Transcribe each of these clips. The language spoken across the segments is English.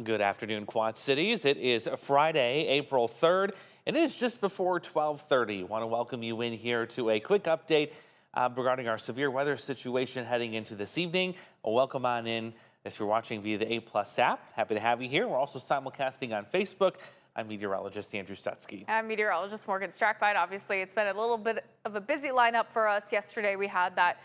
Good afternoon, Quad Cities. It is Friday, April 3rd, and it is just before 12:30. Want to welcome you in here to a quick update regarding our severe weather situation heading into this evening. Welcome on in if you're watching via the A+ app. Happy to have you here. We're also simulcasting on Facebook. I'm meteorologist Andrew Stutzke. I'm meteorologist Morgan Strackbein. Obviously, it's been a little bit of a busy lineup for us. Yesterday, we had that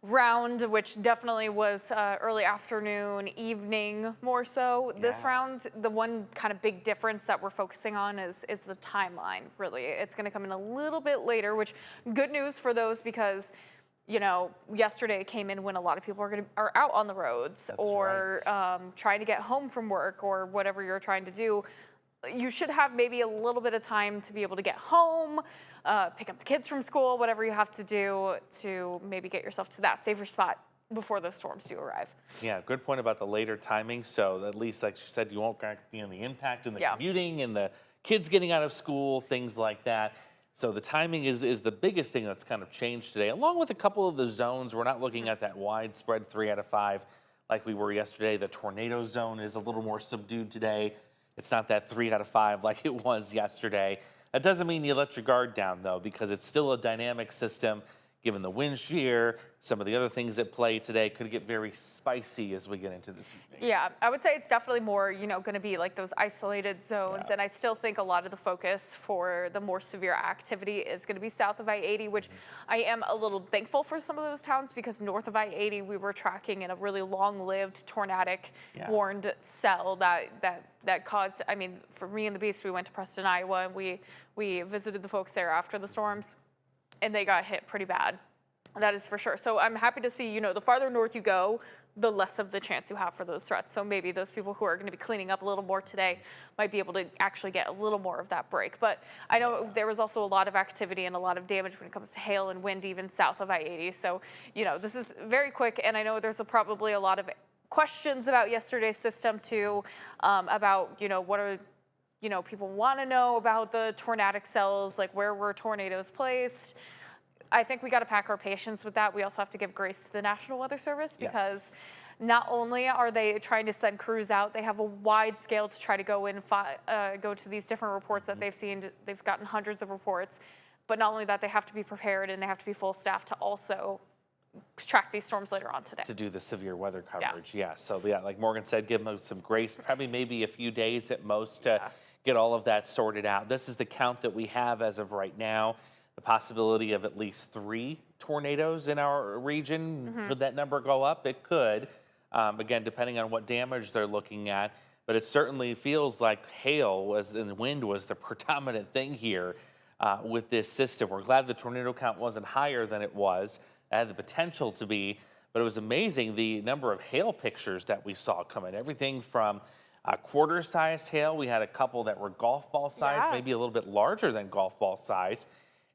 round, which definitely was early afternoon, evening more so. Yeah. This round, the one kind of big difference that we're focusing on is the timeline, really. It's going to come in a little bit later, which good news for those because, you know, yesterday it came in when a lot of people are out on the roads. That's or right. Trying to get home from work or whatever you're trying to do. You should have maybe a little bit of time to be able to get home, pick up the kids from school, whatever you have to do to maybe get yourself to that safer spot before the storms do arrive. Yeah, good point about the later timing. So at least, like she said, you won't be on the impact in the commuting and the kids getting out of school, things like that. So the timing is the biggest thing that's kind of changed today, along with a couple of the zones. We're not looking at that widespread 3 out of 5 like we were yesterday. The tornado zone is a little more subdued today. It's not that 3 out of 5 like it was yesterday. That doesn't mean you let your guard down, though, because it's still a dynamic system. Given the wind shear, some of the other things at play today could get very spicy as we get into this evening. Yeah, I would say it's definitely more, going to be like those isolated zones. Yeah. And I still think a lot of the focus for the more severe activity is going to be south of I-80, which I am a little thankful for some of those towns because north of I-80, we were tracking in a really long-lived tornadic warned cell that caused, I mean, for me and the Beast, we went to Preston, Iowa, and we visited the folks there after the storms, and they got hit pretty bad. That is for sure. So I'm happy to see, the farther north you go, the less of the chance you have for those threats. So maybe those people who are going to be cleaning up a little more today might be able to actually get a little more of that break. But I know there was also a lot of activity and a lot of damage when it comes to hail and wind, even south of I-80. So, this is very quick. And I know there's probably a lot of questions about yesterday's system too, about, what are people want to know about the tornadic cells, like where were tornadoes placed. I think we got to pack our patience with that. We also have to give grace to the National Weather Service because not only are they trying to send crews out, they have a wide scale to try to go in, go to these different reports that they've seen. They've gotten hundreds of reports, but not only that, they have to be prepared and they have to be full staff to also track these storms later on today. To do the severe weather coverage, So like Morgan said, give them some grace, probably maybe a few days at most to get all of that sorted out. This is the count that we have as of right now. The possibility of at least 3 tornadoes in our region. Could that number go up? It could. Again, depending on what damage they're looking at. But it certainly feels like hail and wind was the predominant thing here with this system. We're glad the tornado count wasn't higher than it was. It had the potential to be. But it was amazing the number of hail pictures that we saw come in. Everything from quarter-sized hail. We had a couple that were golf ball size, maybe a little bit larger than golf ball size.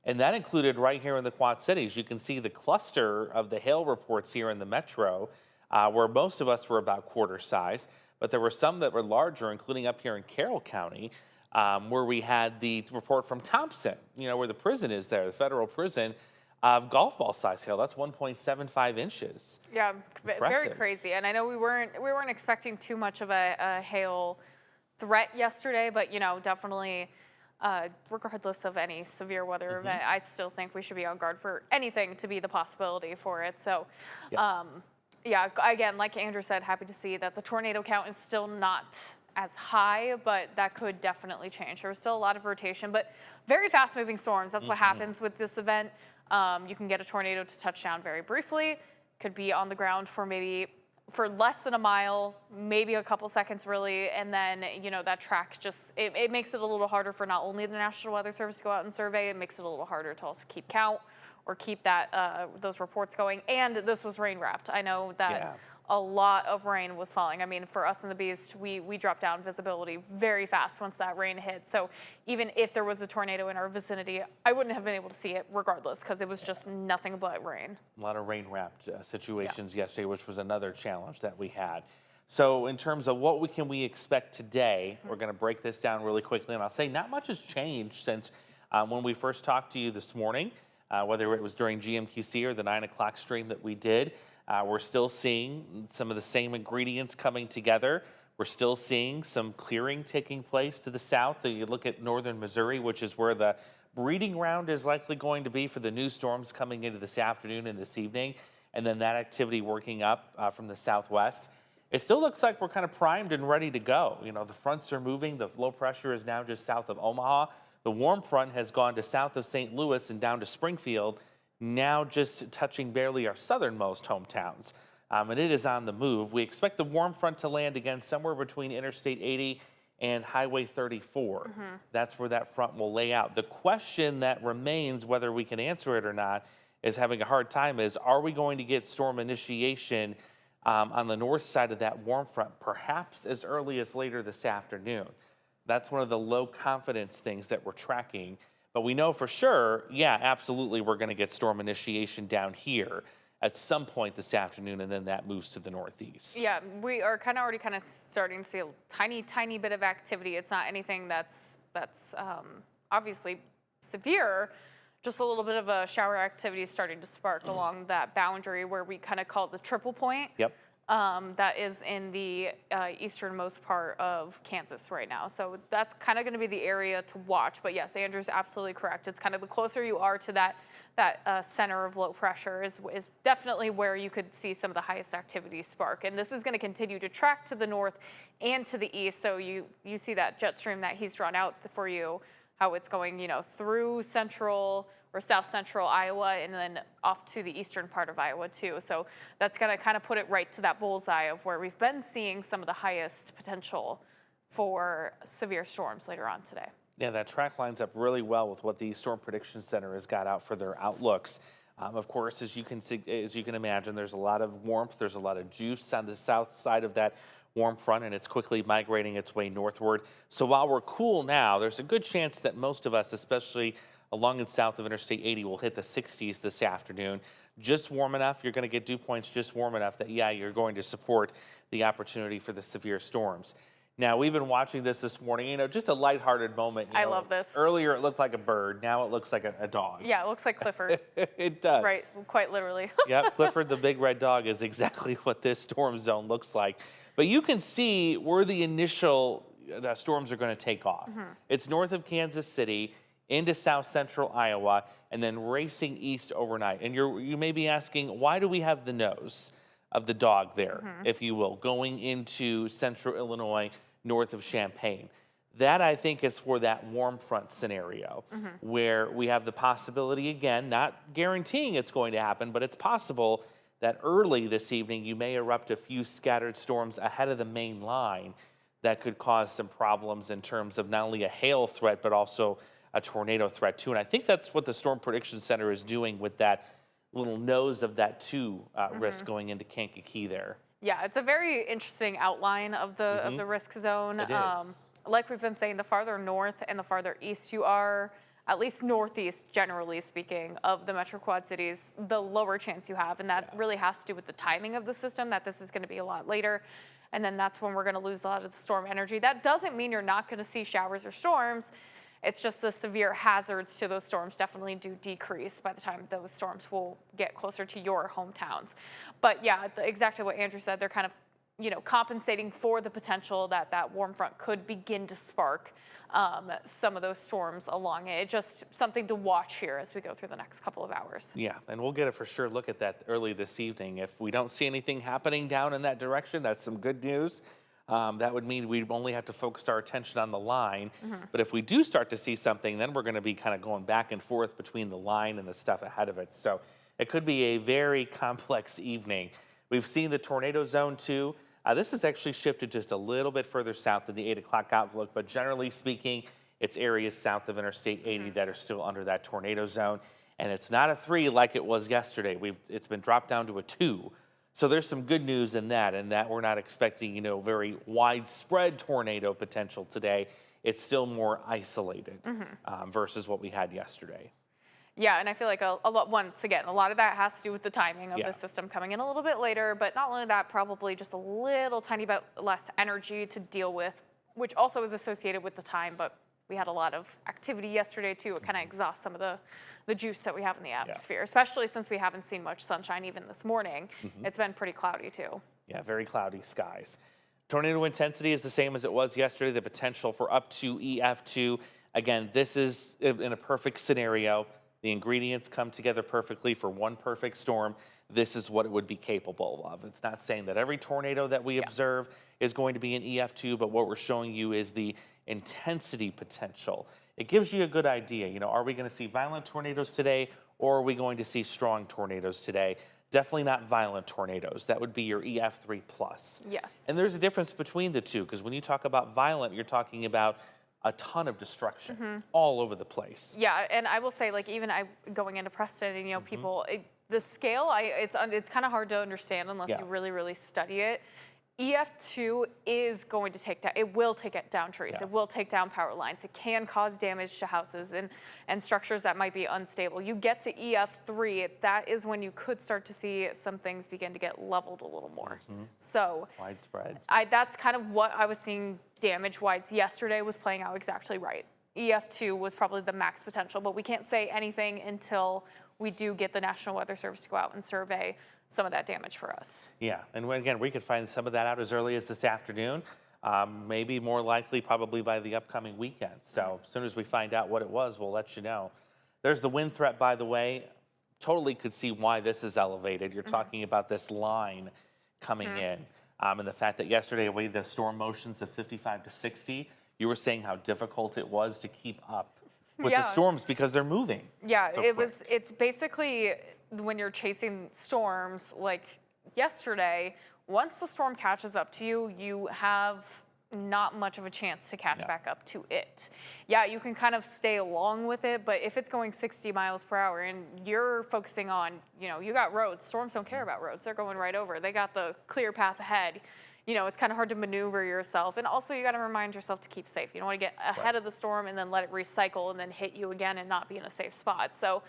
And that included right here in the Quad Cities. You can see the cluster of the hail reports here in the metro, where most of us were about quarter size. But there were some that were larger, including up here in Carroll County, where we had the report from Thompson, where the prison is there, the federal prison, of golf ball size hail. That's 1.75 inches. Yeah, Impressive. Very crazy. And I know we weren't expecting too much of a hail threat yesterday, but definitely. Regardless of any severe weather event, I still think we should be on guard for anything to be the possibility for it. So, again, like Andrew said, happy to see that the tornado count is still not as high, but that could definitely change. There's still a lot of rotation, but very fast-moving storms. That's what happens with this event. You can get a tornado to touch down very briefly, could be on the ground for less than a mile, maybe a couple seconds really, and then, that track just, it makes it a little harder for not only the National Weather Service to go out and survey, it makes it a little harder to also keep count or keep those reports going. And this was rain wrapped. I know that a lot of rain was falling. I mean, for us in the Beast, we dropped down visibility very fast once that rain hit. So even if there was a tornado in our vicinity, I wouldn't have been able to see it regardless because it was just nothing but rain. A lot of rain-wrapped situations yesterday, which was another challenge that we had. So in terms of what can we expect today, we're going to break this down really quickly. And I'll say not much has changed since when we first talked to you this morning, whether it was during GMQC or the 9 o'clock stream that we did. We're still seeing some of the same ingredients coming together. We're still seeing some clearing taking place to the south. You look at northern Missouri, which is where the breeding ground is likely going to be for the new storms coming into this afternoon and this evening, and then that activity working up from the southwest. It still looks like we're kind of primed and ready to go. You know, the fronts are moving. The low pressure is now just south of Omaha. The warm front has gone to south of St. Louis and down to Springfield, now just touching barely our southernmost hometowns. And it is on the move. We expect the warm front to land again somewhere between Interstate 80 and Highway 34. That's where that front will lay out. The question that remains, whether we can answer it or not, is having a hard time is, are we going to get storm initiation on the north side of that warm front, perhaps as early as later this afternoon? That's one of the low confidence things that we're tracking. But we know for sure, yeah, absolutely, we're going to get storm initiation down here at some point this afternoon, and then that moves to the northeast. Yeah, we are already starting to see a tiny bit of activity. It's not anything that's obviously severe. Just a little bit of a shower activity starting to spark along that boundary where we kind of call it the triple point. Yep. That is in the easternmost part of Kansas right now. So that's kind of going to be the area to watch. But yes, Andrew's absolutely correct. It's kind of the closer you are to that center of low pressure is definitely where you could see some of the highest activity spark. And this is going to continue to track to the north and to the east. So you see that jet stream that he's drawn out for you, how it's going, through central or south central Iowa and then off to the eastern part of Iowa too. So that's going to kind of put it right to that bullseye of where we've been seeing some of the highest potential for severe storms later on today. Yeah, that track lines up really well with what the Storm Prediction Center has got out for their outlooks. Of course, as you can imagine, there's a lot of warmth, there's a lot of juice on the south side of that warm front, and it's quickly migrating its way northward. So while we're cool now, there's a good chance that most of us, especially along and south of Interstate 80, will hit the 60s this afternoon. Just warm enough, you're going to get dew points just warm enough that, yeah, you're going to support the opportunity for the severe storms. Now, we've been watching this morning, just a lighthearted moment. I love this. Earlier, it looked like a bird. Now it looks like a dog. Yeah, it looks like Clifford. It does. Right, quite literally. Yep, Clifford the big red dog is exactly what this storm zone looks like. But you can see where the initial storms are going to take off. It's north of Kansas City into south central Iowa and then racing east overnight. And you may be asking, why do we have the nose of the dog there, if you will, going into central Illinois, north of Champaign? That, I think, is for that warm front scenario where we have the possibility, again, not guaranteeing it's going to happen, but it's possible that early this evening you may erupt a few scattered storms ahead of the main line that could cause some problems in terms of not only a hail threat, but also a tornado threat too. And I think that's what the Storm Prediction Center is doing with that little nose of that 2 risk going into Kankakee there. Yeah, it's a very interesting outline of the risk zone. It is. Like we've been saying, the farther north and the farther east you are, at least northeast, generally speaking, of the Metro Quad cities, the lower chance you have. And that really has to do with the timing of the system, that this is going to be a lot later. And then that's when we're going to lose a lot of the storm energy. That doesn't mean you're not going to see showers or storms. It's just the severe hazards to those storms definitely do decrease by the time those storms will get closer to your hometowns. But yeah, exactly what Andrew said, they're kind of compensating for the potential that that warm front could begin to spark some of those storms along it. It's just something to watch here as we go through the next couple of hours. Yeah, and we'll get a for sure look at that early this evening. If we don't see anything happening down in that direction, that's some good news. That would mean we'd only have to focus our attention on the line. But if we do start to see something, then we're going to be kind of going back and forth between the line and the stuff ahead of it. So it could be a very complex evening. We've seen the tornado zone too. This has actually shifted just a little bit further south than the 8 o'clock outlook, but generally speaking, it's areas south of Interstate 80 that are still under that tornado zone. And it's not a 3 like it was yesterday. It's been dropped down to a 2. So there's some good news in that, and that we're not expecting, very widespread tornado potential today. It's still more isolated versus what we had yesterday. Yeah, and I feel like a lot, once again, a lot of that has to do with the timing of the system coming in a little bit later, but not only that, probably just a little tiny bit less energy to deal with, which also is associated with the time, but we had a lot of activity yesterday too. It kind of exhausts some of the juice that we have in the atmosphere, especially since we haven't seen much sunshine even this morning. It's been pretty cloudy too. Yeah, very cloudy skies. Tornado intensity is the same as it was yesterday, the potential for up to EF2. Again, this is in a perfect scenario. The ingredients come together perfectly for one perfect storm. This is what it would be capable of. It's not saying that every tornado that we observe is going to be an EF2, but what we're showing you is the intensity potential. It gives you a good idea. You know, are we going to see violent tornadoes today, or are we going to see strong tornadoes today? Definitely not violent tornadoes. That would be your EF3 plus. Yes. And there's a difference between the two, because when you talk about violent, you're talking about a ton of destruction all over the place. Yeah, and I will say, like, even going into Preston, and, you know, people, the scale, it's kind of hard to understand unless you really, really study it. EF2 is going to take down, it will take down trees, it will take down power lines, it can cause damage to houses and structures that might be unstable. You get to EF3, that is when you could start to see some things begin to get leveled a little more. So widespread. that's kind of what I was seeing damage-wise yesterday was playing out exactly right. EF2 was probably the max potential, but we can't say anything until we do get the National Weather Service to go out and survey some of that damage for us. Yeah, and again, we could find some of that out as early as this afternoon, maybe more likely probably by the upcoming weekend. So as soon as we find out what it was, we'll let you know. There's the wind threat, by the way. Totally could see why this is elevated. You're talking about this line coming in, and the fact that yesterday, with the storm motions of 55 to 60, you were saying how difficult it was to keep up with the storms because they're moving. Yeah, so it's basically when you're chasing storms like yesterday, once the storm catches up to you, you have not much of a chance to catch back up to it. Yeah, you can kind of stay along with it, but if it's going 60 miles per hour and you're focusing on, you know, you got roads, storms don't care about roads. They're going right over. They got the clear path ahead. You know, it's kind of hard to maneuver yourself. And also you got to remind yourself to keep safe. You don't want to get ahead of the storm and then let it recycle and then hit you again and not be in a safe spot. So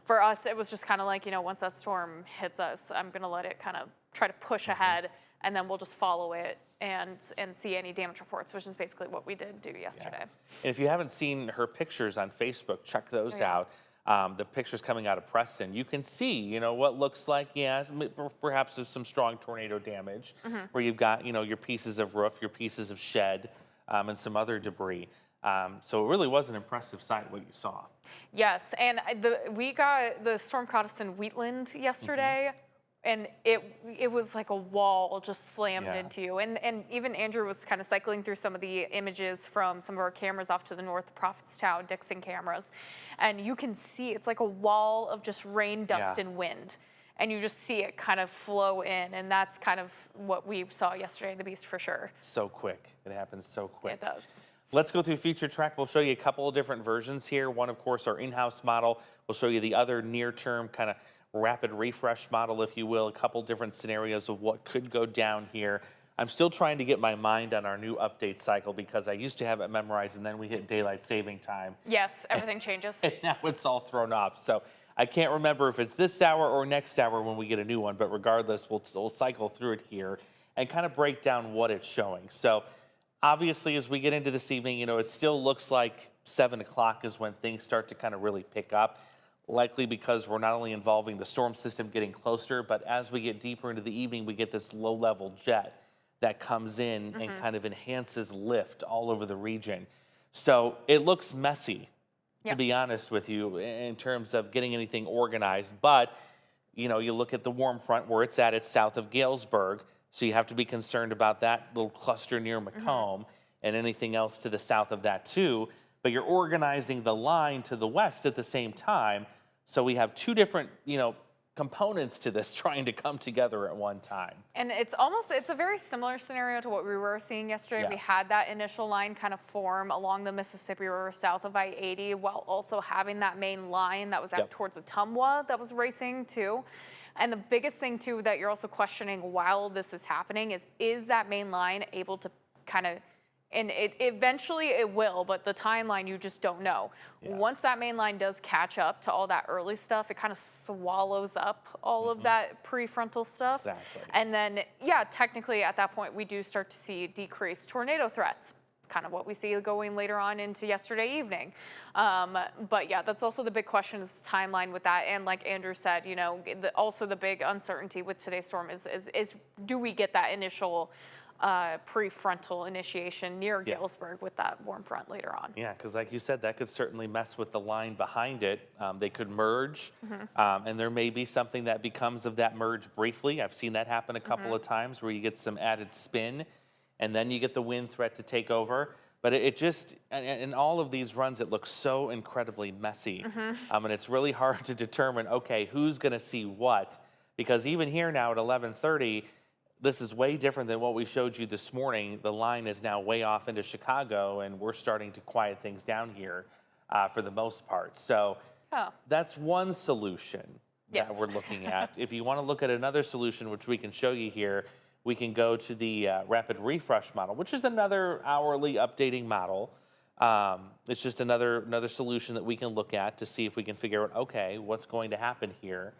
for us, it was just kind of like, you know, once that storm hits us, I'm going to let it kind of try to push ahead, and then we'll just follow it and see any damage reports, which is basically what we did do yesterday. And if you haven't seen her pictures on Facebook, check those out. The pictures coming out of Preston, you can see, you know, what looks like, perhaps there's some strong tornado damage where you've got, you know, your pieces of roof, your pieces of shed, and some other debris. So it really was an impressive sight what you saw. Yes, and we got the storm caught us in Wheatland yesterday. And it was like a wall just slammed into you. And even Andrew was kind of cycling through some of the images from some of our cameras off to the north, Prophetstown, Dixon cameras. And you can see it's like a wall of just rain, dust, and wind. And you just see it kind of flow in. And that's kind of what we saw yesterday in the Beast for sure. So quick. It happens so quick. It does. Let's go through Feature Track. We'll show you a couple of different versions here. One, of course, our in-house model. We'll show you the other near-term kind of rapid refresh model, if you will, a couple different scenarios of what could go down here. I'm still trying to get my mind on our new update cycle because I used to have it memorized and then we hit daylight saving time. Yes, everything changes. And now it's all thrown off. So I can't remember if it's this hour or next hour when we get a new one, but regardless, we'll cycle through it here and kind of break down what it's showing. So obviously, as we get into this evening, you know, it still looks like 7 o'clock is when things start to kind of really pick up. Likely because we're not only involving the storm system getting closer, but as we get deeper into the evening, we get this low-level jet that comes in and kind of enhances lift all over the region. So it looks messy, to be honest with you, in terms of getting anything organized. But, you know, you look at the warm front where it's at, it's south of Galesburg, so you have to be concerned about that little cluster near Macomb and anything else to the south of that too. But you're organizing the line to the west at the same time. So we have two different, you know, components to this trying to come together at one time. And it's a very similar scenario to what we were seeing yesterday. We had that initial line kind of form along the Mississippi River south of I-80 while also having that main line that was out towards Ottumwa that was racing too. And the biggest thing too that you're also questioning while this is happening is that main line able to kind of, and eventually it will, but the timeline you just don't know. Once that main line does catch up to all that early stuff, it kind of swallows up all of that prefrontal stuff. Exactly. And then, technically at that point, we do start to see decreased tornado threats. It's kind of what we see going later on into yesterday evening. But yeah, that's also the big question is timeline with that. And like Andrew said, you know, also the big uncertainty with today's storm is do we get that initial prefrontal initiation near Galesburg with that warm front later on. Yeah, because like you said, that could certainly mess with the line behind it. They could merge, and there may be something that becomes of that merge briefly. I've seen that happen a couple of times where you get some added spin, and then you get the wind threat to take over. But it just, in all of these runs, it looks so incredibly messy. And it's really hard to determine, okay, who's going to see what? Because even here now at 11:30, this is way different than what we showed you this morning. The line is now way off into Chicago, and we're starting to quiet things down here for the most part. So that's one solution that we're looking at. If you want to look at another solution, which we can show you here, we can go to the rapid refresh model, which is another hourly updating model. It's just another solution that we can look at to see if we can figure out, okay, what's going to happen here.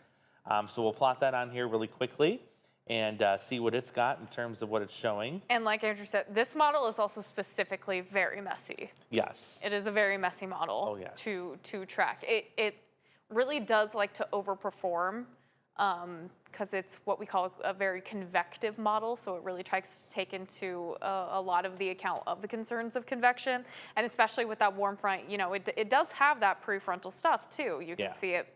So we'll plot that on here really quickly and see what it's got in terms of what it's showing. And like Andrew said, this model is also specifically very messy. Yes. It is a very messy model to track. It really does like to overperform because it's what we call a very convective model. So it really tries to take into a lot of the account of the concerns of convection. And especially with that warm front, you know, it does have that prefrontal stuff too. You can see it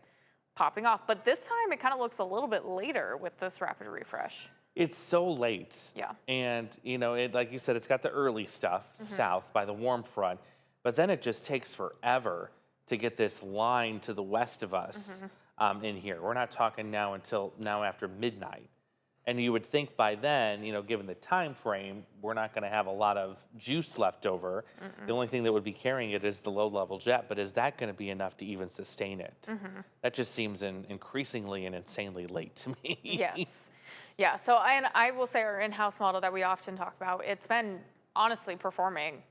popping off. But this time it kind of looks a little bit later with this rapid refresh. It's so late. Yeah. And, you know, like you said, it's got the early stuff south by the warm front, but then it just takes forever to get this line to the west of us in here. We're not talking now until now after midnight. And you would think by then, you know, given the time frame, we're not going to have a lot of juice left over. The only thing that would be carrying it is the low-level jet, but is that going to be enough to even sustain it? That just seems increasingly and insanely late to me. Yes. Yeah, so I will say our in-house model that we often talk about, it's been honestly performing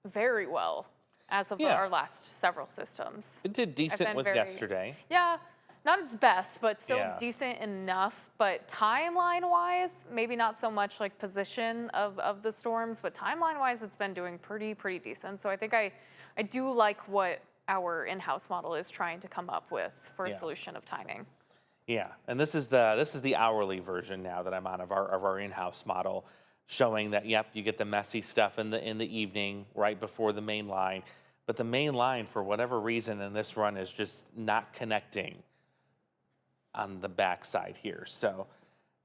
very well as of our last several systems. It did decent with yesterday. Yeah. Not its best, but still decent enough. But timeline-wise, maybe not so much like position of the storms, but timeline-wise, it's been doing pretty decent. So I think I do like what our in-house model is trying to come up with for a solution of timing. Yeah, and this is the hourly version now that I'm on of our in-house model, showing that you get the messy stuff in the evening right before the main line, but the main line for whatever reason in this run is just not connecting on the backside here. So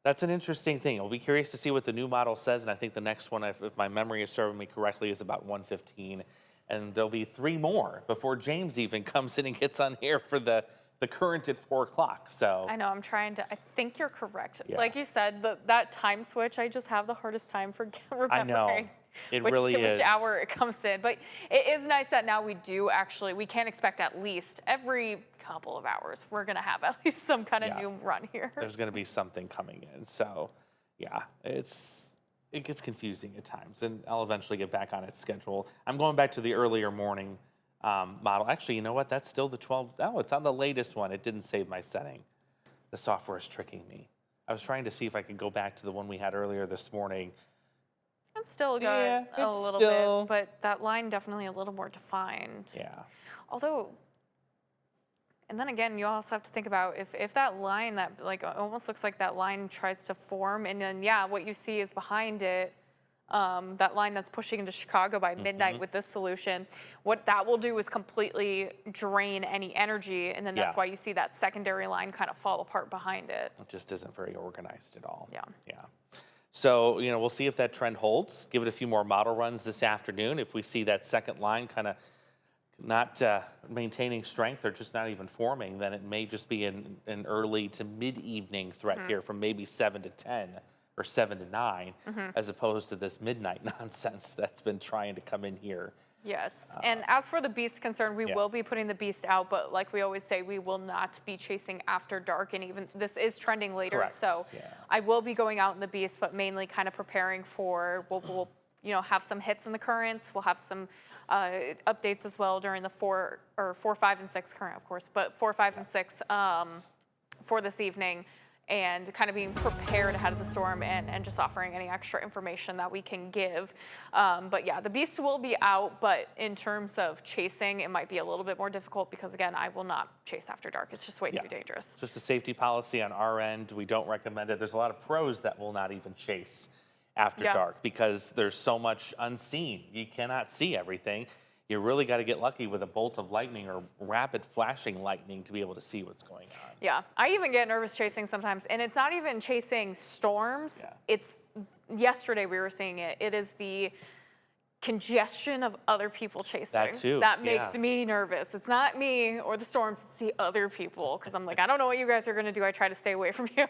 that's an interesting thing. I'll be curious to see what the new model says, and I think the next one, if my memory is serving me correctly, is about 1:15, and there'll be 3 more before James even comes in and gets on here for the current at 4 o'clock. So I know, I think you're correct. Like you said, that time switch, I just have the hardest time for remembering. I know. It really is. Which hour it comes in. But it is nice that now we can expect at least every couple of hours, we're going to have at least some kind of new run here. There's going to be something coming in. So, yeah, it gets confusing at times, and I'll eventually get back on its schedule. I'm going back to the earlier morning model. Actually, you know what? That's still the 12. Oh, it's on the latest one. It didn't save my setting. The software is tricking me. I was trying to see if I could go back to the one we had earlier this morning. It's still got a little bit, but that line definitely a little more defined. Yeah. Although, and then again, you also have to think about if that line that like almost looks like that line tries to form, and then what you see is behind it, that line that's pushing into Chicago by midnight with this solution. What that will do is completely drain any energy, and then that's why you see that secondary line kind of fall apart behind it. It just isn't very organized at all. Yeah. Yeah. So, you know, we'll see if that trend holds. Give it a few more model runs this afternoon. If we see that second line kind of not maintaining strength or just not even forming, then it may just be an early to mid-evening threat here from maybe 7 to 10 or 7 to 9, as opposed to this midnight nonsense that's been trying to come in here. Yes, and as for the Beast concern, we will be putting the Beast out, but like we always say, we will not be chasing after dark, and even this is trending later, Correct. So I will be going out in the Beast, but mainly kind of preparing for, we'll have some hits in the current, we'll have some updates as well during the 4, 5, and 6 current, of course, but 4, 5, and 6 for this evening, and kind of being prepared ahead of the storm and just offering any extra information that we can give. But yeah, the Beast will be out, but in terms of chasing, it might be a little bit more difficult because, again, I will not chase after dark. It's just way too dangerous. Just a safety policy on our end. We don't recommend it. There's a lot of pros that will not even chase after dark because there's so much unseen. You cannot see everything. You really got to get lucky with a bolt of lightning or rapid flashing lightning to be able to see what's going on. Yeah, I even get nervous chasing sometimes, and it's not even chasing storms. It's, yesterday we were seeing it. It is the congestion of other people chasing. That too. That makes me nervous. It's not me or the storms, it's the other people, because I'm like, I don't know what you guys are going to do. I try to stay away from you.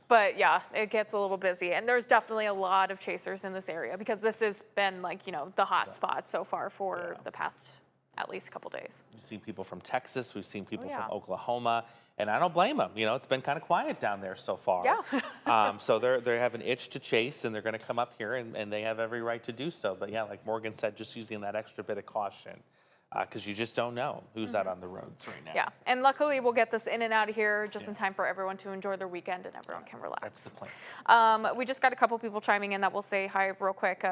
But yeah, it gets a little busy, and there's definitely a lot of chasers in this area because this has been like, you know, the hot spot so far for the past at least couple days. We've seen people from Texas, we've seen people from Oklahoma, and I don't blame them. You know, it's been kind of quiet down there so far. So they have an itch to chase, and they're going to come up here, and they have every right to do so. But yeah, like Morgan said, just using that extra bit of caution. Because you just don't know who's out on the roads right now. Yeah, and luckily we'll get this in and out of here just in time for everyone to enjoy their weekend and everyone can relax. That's the plan. We just got a couple people chiming in that we'll say hi real quick.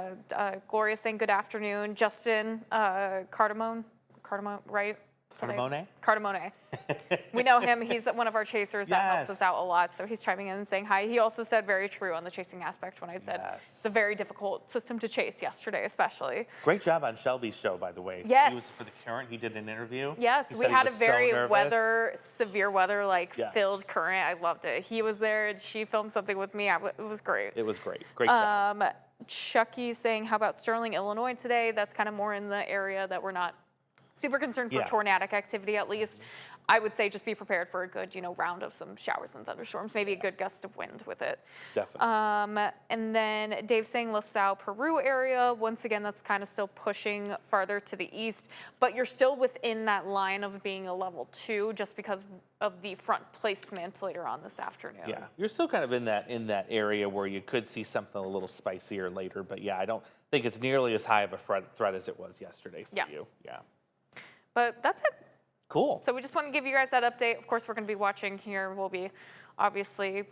Gloria saying good afternoon. Justin Cardamone, right? Cardamone. We know him. He's one of our chasers that helps us out a lot. So he's chiming in and saying hi. He also said very true on the chasing aspect when I said it's a very difficult system to chase yesterday, especially. Great job on Shelby's show, by the way. Yes. He was for the current. He did an interview. Yes, we had a very severe weather, filled current. I loved it. He was there. She filmed something with me. It was great. It was great. Great job. Chucky saying, how about Sterling, Illinois today? That's kind of more in the area that we're not super concerned for tornadic activity, at least. I would say just be prepared for a good, round of some showers and thunderstorms, maybe a good gust of wind with it. Definitely. And then Dave saying La Salle, Peru area. Once again, that's kind of still pushing farther to the east, but you're still within that line of being a level 2 just because of the front placement later on this afternoon. Yeah, you're still kind of in that area where you could see something a little spicier later, but yeah, I don't think it's nearly as high of a threat as it was yesterday for you. Yeah. But that's it. Cool. So we just want to give you guys that update. Of course, we're going to be watching here. We'll be, obviously,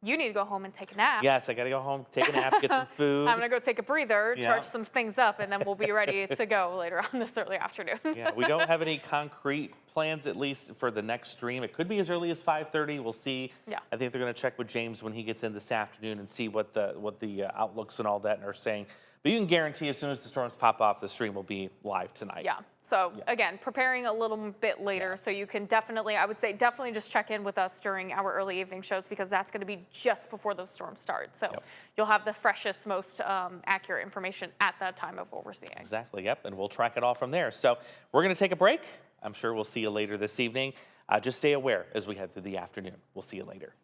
you need to go home and take a nap. Yes, I got to go home, take a nap, get some food. I'm going to go take a breather, charge some things up, and then we'll be ready to go later on this early afternoon. Yeah, we don't have any concrete plans, at least for the next stream. It could be as early as 5:30. We'll see. Yeah. I think they're going to check with James when he gets in this afternoon and see what the outlooks and all that are saying. But you can guarantee as soon as the storms pop off, the stream will be live tonight. Yeah. So again, preparing a little bit later, so you can definitely, I would say, definitely just check in with us during our early evening shows because that's going to be just before those storms start. So you'll have the freshest, most accurate information at that time of what we're seeing. Exactly. Yep. And we'll track it all from there. So we're going to take a break. I'm sure we'll see you later this evening. Just stay aware as we head through the afternoon. We'll see you later.